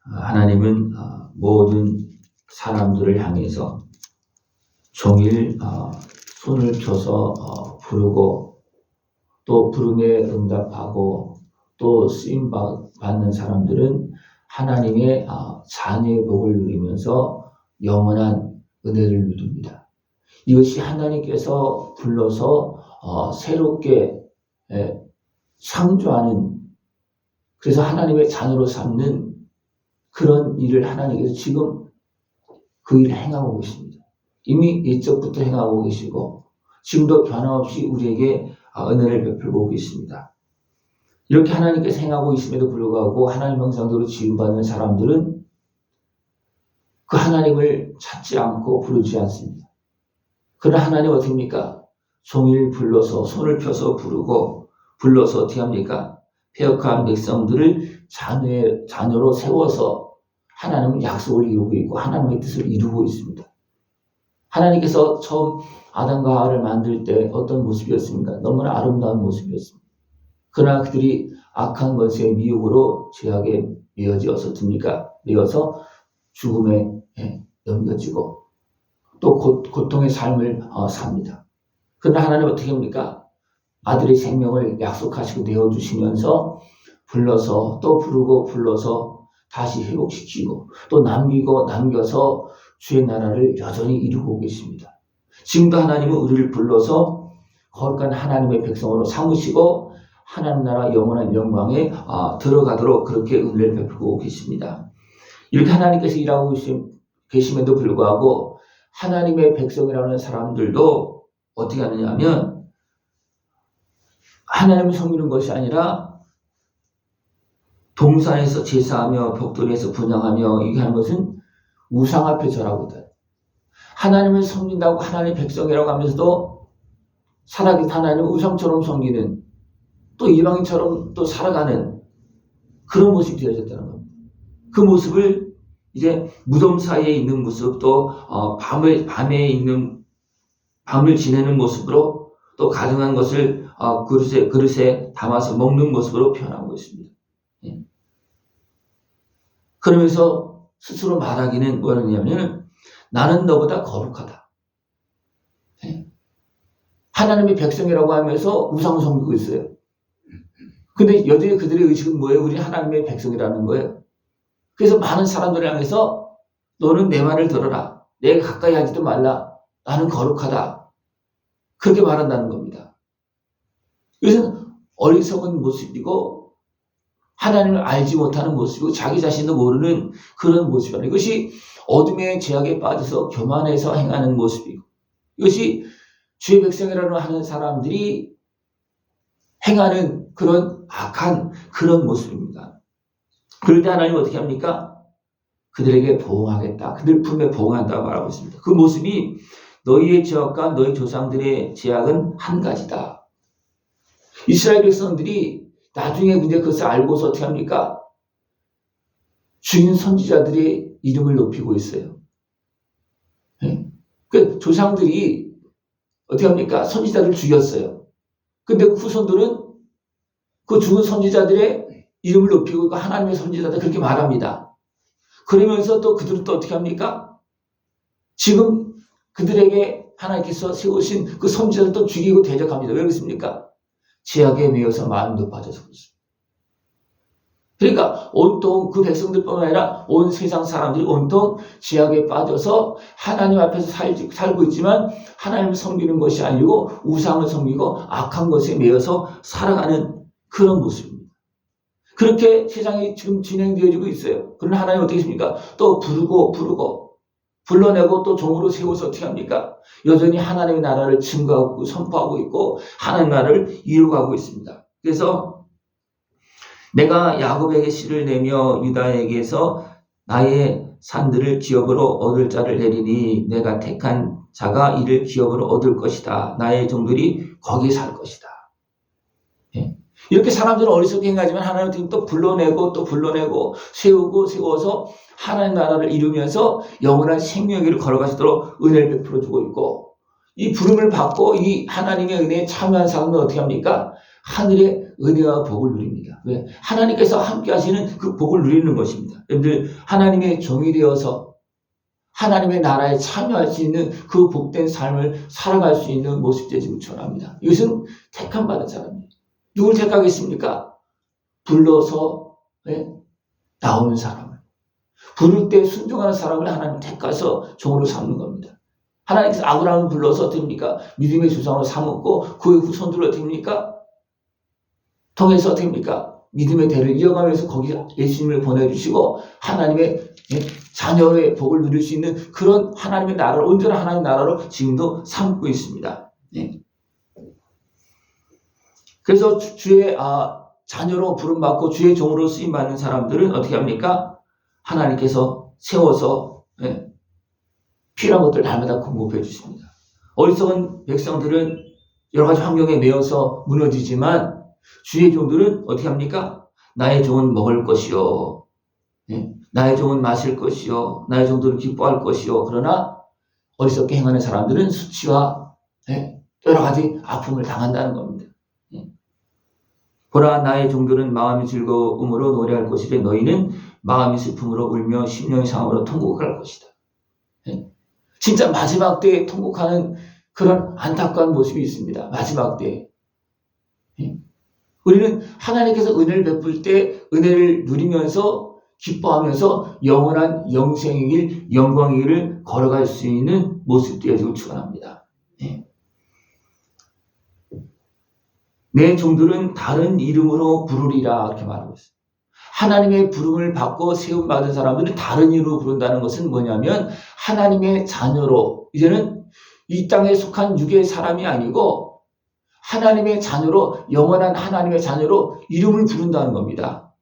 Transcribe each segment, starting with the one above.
하나님은 모든 사람들을 향해서 종일 손을 펴서 부르고 또 부름에 응답하고 또 쓰임 받는 사람들은 하나님의 자녀의 복을 누리면서 영원한 은혜를 누립니다. 이것이 하나님께서 불러서 새롭게 창조하는, 그래서 하나님의 자녀로 삼는 그런 일을 하나님께서 지금 그 일을 행하고 계십니다. 이미 옛적부터 행하고 계시고 지금도 변함없이 우리에게 은혜를 베풀고 계십니다. 이렇게 하나님께서 행하고 있음에도 불구하고 하나님 형상대로 지음받는 사람들은 그 하나님을 찾지 않고 부르지 않습니다. 그러나 하나님 어떻게 합니까? 종일 불러서 손을 펴서 부르고 불러서 어떻게 합니까? 패역한 백성들을 자녀로 세워서 하나님은 약속을 이루고 있고 하나님의 뜻을 이루고 있습니다. 하나님께서 처음 아담과 하와를 만들 때 어떤 모습이었습니까? 너무나 아름다운 모습이었습니다. 그러나 그들이 악한 것의 미혹으로 죄악에 매어서 죽음에 넘겨지고 또 고통의 삶을 삽니다. 그러나 하나님 어떻게 합니까? 아들의 생명을 약속하시고 내어주시면서 불러서 또 부르고 불러서 다시 회복시키고 또 남겨서 주의 나라를 여전히 이루고 계십니다. 지금도 하나님은 우리를 불러서 거룩한 하나님의 백성으로 삼으시고 하나님 나라 영원한 영광에 들어가도록 그렇게 은혜를 베풀고 계십니다. 이렇게 하나님께서 일하고 계심에도 불구하고 하나님의 백성이라는 사람들도 어떻게 하느냐 하면 하나님을 섬기는 것이 아니라 동산에서 제사하며 벽돌에서 분향하며 이게 하는 것은 우상 앞에 절하거든. 하나님을 섬긴다고 하나님의 백성이라고 하면서도 살아계신 하나님을 우상처럼 섬기는 또 이방인처럼 또 살아가는 그런 모습이 되어졌다는 겁니다. 그 모습을 이제 무덤 사이에 있는 모습 또 밤을 지내는 모습으로 또 가증한 것을 그릇에 담아서 먹는 모습으로 표현하고 있습니다. 그러면서 스스로 말하기는 뭐냐면 나는 너보다 거룩하다. 하나님의 백성이라고 하면서 우상을 섬기고 있어요. 근데 여전히 그들의 의식은 뭐예요? 우리 하나님의 백성이라는 거예요. 그래서 많은 사람들을 향해서 너는 내 말을 들어라. 내가 가까이 하지도 말라. 나는 거룩하다. 그렇게 말한다는 겁니다. 이것은 어리석은 모습이고 하나님을 알지 못하는 모습이고 자기 자신도 모르는 그런 모습이다. 이것이 어둠의 죄악에 빠져서 교만해서 행하는 모습이고 이것이 주의 백성이라고 하는 사람들이 행하는 그런 악한 그런 모습입니다. 그럴 때 하나님 어떻게 합니까? 그들에게 보응하겠다. 그들 품에 보응한다고 말하고 있습니다. 그 모습이 너희의 죄악과 너희 조상들의 죄악은 한 가지다. 이스라엘 백성들이 나중에 이제 그것을 알고서 어떻게 합니까? 죽인 선지자들의 이름을 높이고 있어요. 그 조상들이 어떻게 합니까? 선지자들을 죽였어요. 근데 그 후손들은 그 죽은 선지자들의 이름을 높이고 하나님의 선지자들 그렇게 말합니다. 그러면서 또 그들은 또 어떻게 합니까? 지금 그들에게 하나님께서 세우신 그 선지자를 또 죽이고 대적합니다. 왜 그렇습니까? 죄악에 매여서 마음도 빠져서 그렇습니다. 그러니까 온통 그 백성들뿐만 아니라 온 세상 사람들이 온통 죄악에 빠져서 하나님 앞에서 살고 있지만 하나님을 섬기는 것이 아니고 우상을 섬기고 악한 것에 매여서 살아가는 그런 모습입니다. 그렇게 세상이 지금 진행되어지고 있어요. 그러나 하나님 어떻게 했습니까? 또 부르고 불러내고 또 종으로 세워서 어떻게 합니까? 여전히 하나님의 나라를 증거하고 선포하고 있고 하나님의 나라를 이루어가고 있습니다. 그래서 내가 야곱에게 씨를 내며 유다에게서 나의 산들을 기업으로 얻을 자를 내리니 내가 택한 자가 이를 기업으로 얻을 것이다. 나의 종들이 거기에 살 것이다. 이렇게 사람들은 어리석게 행하지만 하나님은 또 불러내고 세워서 하나님 나라를 이루면서 영원한 생명의 길을 걸어가시도록 은혜를 베풀어 주고 있고 이 부름을 받고 이 하나님의 은혜에 참여한 사람은 어떻게 합니까? 하늘의 은혜와 복을 누립니다. 왜? 하나님께서 함께 하시는 그 복을 누리는 것입니다. 여러분들, 하나님의 종이 되어서 하나님의 나라에 참여할 수 있는 그 복된 삶을 살아갈 수 있는 모습 되시길 축원합니다. 이것은 택함 받은 사람이에요. 누굴 택하겠습니까? 불러서 나오는 사람을. 부를 때 순종하는 사람을 하나님 택해서 종으로 삼는 겁니다. 하나님께서 아브라함을 불러서 됩니까? 믿음의 조상으로 삼았고 그의 후손들로 됩니까? 통해서 됩니까? 믿음의 대를 이어가면서 거기 예수님을 보내주시고 하나님의 자녀의 복을 누릴 수 있는 그런 하나님의 나라를, 온전한 하나님의 나라로 지금도 삼고 있습니다. 그래서 주의 자녀로 부름받고 주의 종으로 쓰임받는 사람들은 어떻게 합니까? 하나님께서 세워서 필요한 것들 날마다 공급해 주십니다. 어리석은 백성들은 여러 가지 환경에 매여서 무너지지만 주의 종들은 어떻게 합니까? 나의 종은 먹을 것이요, 나의 종은 마실 것이요, 나의 종들은 기뻐할 것이요. 그러나 어리석게 행하는 사람들은 수치와 여러 가지 아픔을 당한다는 겁니다. 보라, 나의 종들은 마음이 즐거움으로 노래할 것이래. 너희는 마음이 슬픔으로 울며 심령이 상함으로 통곡할 것이다. 진짜 마지막 때에 통곡하는 그런 안타까운 모습이 있습니다. 마지막 때에. 우리는 하나님께서 은혜를 베풀 때 은혜를 누리면서 기뻐하면서 영원한 영생의 길, 영광의 길을 걸어갈 수 있는 모습 되어지고 축원합니다. 내 종들은 다른 이름으로 부르리라 이렇게 말하고 있어요. 하나님의 부름을 받고 세움받은 사람들은 다른 이름으로 부른다는 것은 뭐냐면 하나님의 자녀로, 이제는 이 땅에 속한 육의 사람이 아니고 하나님의 자녀로, 영원한 하나님의 자녀로 이름을 부른다는 겁니다.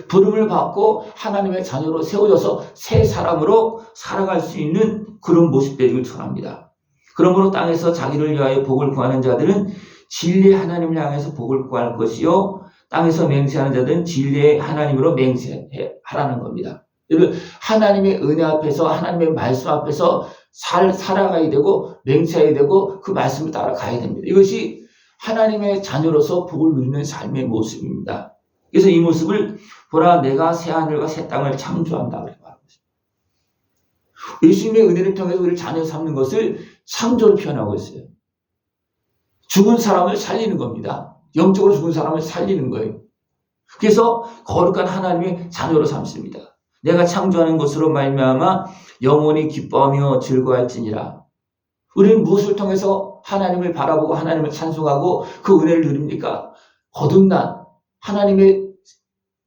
부름을 받고 하나님의 자녀로 세워져서 새 사람으로 살아갈 수 있는 그런 모습 되기를 축원합니다. 그러므로 땅에서 자기를 위하여 복을 구하는 자들은 진리의 하나님을 향해서 복을 구할 것이요, 땅에서 맹세하는 자들은 진리의 하나님으로 맹세하라는 겁니다. 여러분, 하나님의 은혜 앞에서, 하나님의 말씀 앞에서 살아가야 되고 맹세해야 되고 그 말씀을 따라가야 됩니다. 이것이 하나님의 자녀로서 복을 누리는 삶의 모습입니다. 그래서 이 모습을 보라, 내가 새 하늘과 새 땅을 창조한다 그렇게 말하고 있습니다. 예수님의 은혜를 통해서 우리를 자녀 삼는 것을 창조를 표현하고 있어요. 죽은 사람을 살리는 겁니다. 영적으로 죽은 사람을 살리는 거예요. 그래서 거룩한 하나님의 자녀로 삼습니다. 내가 창조하는 것으로 말미암아 영원히 기뻐하며 즐거워할지니라. 우리는 무엇을 통해서 하나님을 바라보고 하나님을 찬송하고 그 은혜를 누립니까? 거듭난 하나님의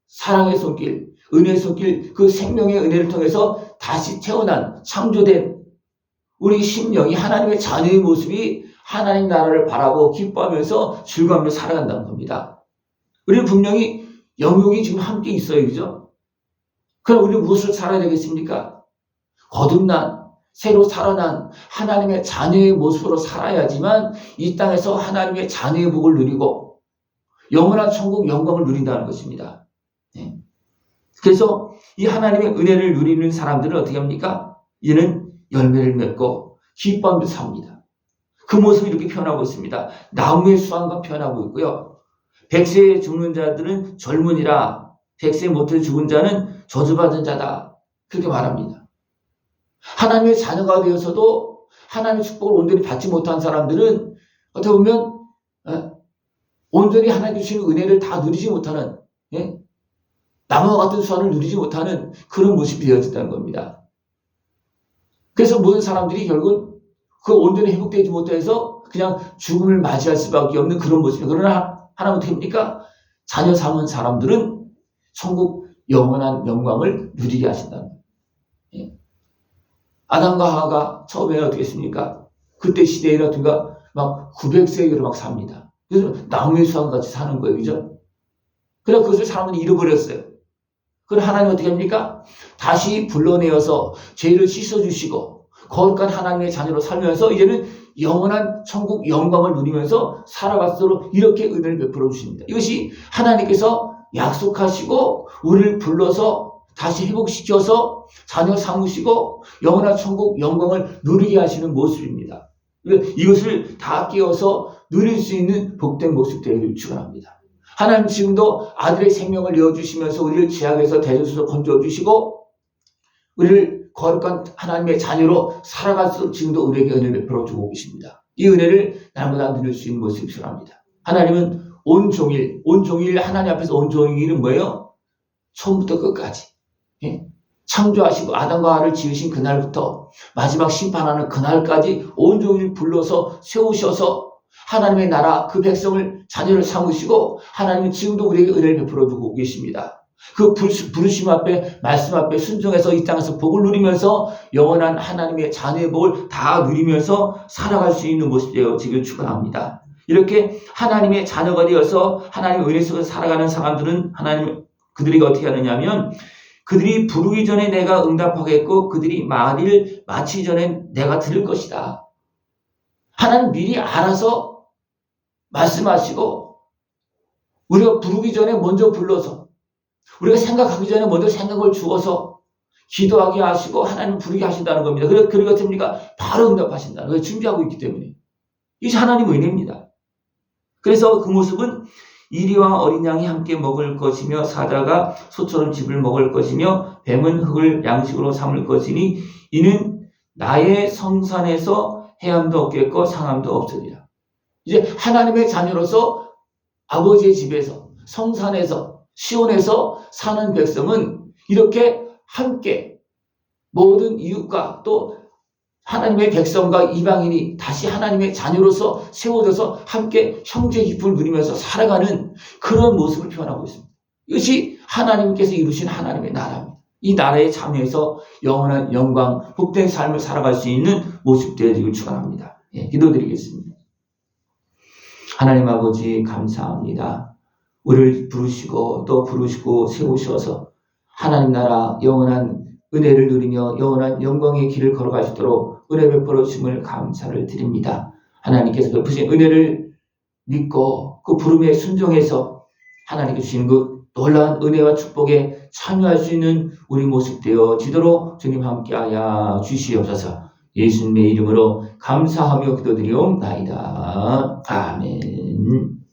사랑의 손길, 은혜의 손길, 그 생명의 은혜를 통해서 다시 태어난 창조된 우리 심령이 하나님의 자녀의 모습이 하나님 나라를 바라보고 기뻐하면서 즐거워하며 살아간다는 겁니다. 우리는 분명히 영육이 지금 함께 있어요. 그죠? 그럼 우리는 무엇을 살아야 되겠습니까? 거듭난, 새로 살아난 하나님의 자녀의 모습으로 살아야지만 이 땅에서 하나님의 자녀의 복을 누리고 영원한 천국 영광을 누린다는 것입니다. 그래서 이 하나님의 은혜를 누리는 사람들은 어떻게 합니까? 이는 열매를 맺고 기뻐하며 삽니다. 그 모습을 이렇게 표현하고 있습니다. 나무의 수완과 표현하고 있고요. 100세에 죽는 자들은 젊으니라, 100세 못해 죽은 자는 저주받은 자다. 그렇게 말합니다. 하나님의 자녀가 되어서도 하나님의 축복을 온전히 받지 못한 사람들은 어떻게 보면 온전히 하나님 주시는 은혜를 다 누리지 못하는, 나무와 같은 수완을 누리지 못하는 그런 모습이 되어진다는 겁니다. 그래서 모든 사람들이 결국은 그 온전히 회복되지 못해서 그냥 죽음을 맞이할 수밖에 없는 그런 모습이에요. 그러나 하나님 어떻게 합니까? 자녀 삼은 사람들은 천국 영원한 영광을 누리게 하신다는 거예요. 아담과 하와가 처음에 어떻게 했습니까? 그때 시대에라든가 막 900세기로 막 삽니다. 그래서 나무의 수완 같이 사는 거예요. 그죠? 그래서 그것을 사람들이 잃어버렸어요. 그럼 하나님 어떻게 합니까? 다시 불러내어서 죄를 씻어주시고 거룩한 하나님의 자녀로 살면서 이제는 영원한 천국 영광을 누리면서 살아갈수록 이렇게 은혜를 베풀어 주십니다. 이것이 하나님께서 약속하시고 우리를 불러서 다시 회복시켜서 자녀 삼으시고 영원한 천국 영광을 누리게 하시는 모습입니다. 이것을 다 깨어서 누릴 수 있는 복된 모습 되기를 축원합니다. 하나님 지금도 아들의 생명을 내어주시면서 우리를 죄악에서 대적에서 건져주시고 우리를 거룩한 하나님의 자녀로 살아갈수록 지금도 우리에게 은혜를 베풀어 주고 계십니다. 이 은혜를 날마다 누릴 수 있는 모습이 필요합니다. 하나님은 온종일 하나님 앞에서 온종일은 뭐예요? 처음부터 끝까지 창조하시고 아담과 하와를 지으신 그날부터 마지막 심판하는 그날까지 온종일 불러서 세우셔서 하나님의 나라 그 백성을 자녀를 삼으시고 하나님은 지금도 우리에게 은혜를 베풀어 주고 계십니다. 그 부르심 앞에 말씀 앞에 순종해서 이 땅에서 복을 누리면서 영원한 하나님의 자녀의 복을 다 누리면서 살아갈 수 있는 모습 되어지길 축원합니다. 이렇게 하나님의 자녀가 되어서 하나님의 은혜 속에서 살아가는 사람들은 그들이 어떻게 하느냐면 그들이 부르기 전에 내가 응답하겠고 그들이 말을 마치기 전에 내가 들을 것이다. 하나님 미리 알아서 말씀하시고 우리가 부르기 전에 먼저 불러서 우리가 생각하기 전에 먼저 생각을 주어서 기도하게 하시고 하나님 부르게 하신다는 겁니다. 그리고 어떻습니까? 바로 응답하신다는 거예요. 준비하고 있기 때문에. 이게 하나님의 은혜입니다. 그래서 그 모습은 이리와 어린 양이 함께 먹을 것이며 사자가 소처럼 짚을 먹을 것이며 뱀은 흙을 양식으로 삼을 것이니 이는 나의 성산에서 해함도 없겠고 상함도 없으리라. 이제 하나님의 자녀로서 아버지의 집에서 성산에서 시온에서 사는 백성은 이렇게 함께 모든 이웃과 또 하나님의 백성과 이방인이 다시 하나님의 자녀로서 세워져서 함께 형제 기쁨을 누리면서 살아가는 그런 모습을 표현하고 있습니다. 이것이 하나님께서 이루신 하나님의 나라입니다. 이 나라에 참여해서 영원한 영광, 복된 삶을 살아갈 수 있는 모습 되어지길 축원합니다. 기도드리겠습니다. 하나님 아버지 감사합니다. 우리를 부르시고 또 부르시고 세우셔서 하나님 나라 영원한 은혜를 누리며 영원한 영광의 길을 걸어갈 수 있도록 은혜 베풀어 주심을 감사를 드립니다. 하나님께서 베푸신 은혜를 믿고 그 부름에 순종해서 하나님께 주신 그 놀라운 은혜와 축복에 참여할 수 있는 우리 모습 되어지도록 주님 함께하여 주시옵소서. 예수님의 이름으로 감사하며 기도드리옵나이다. 아멘.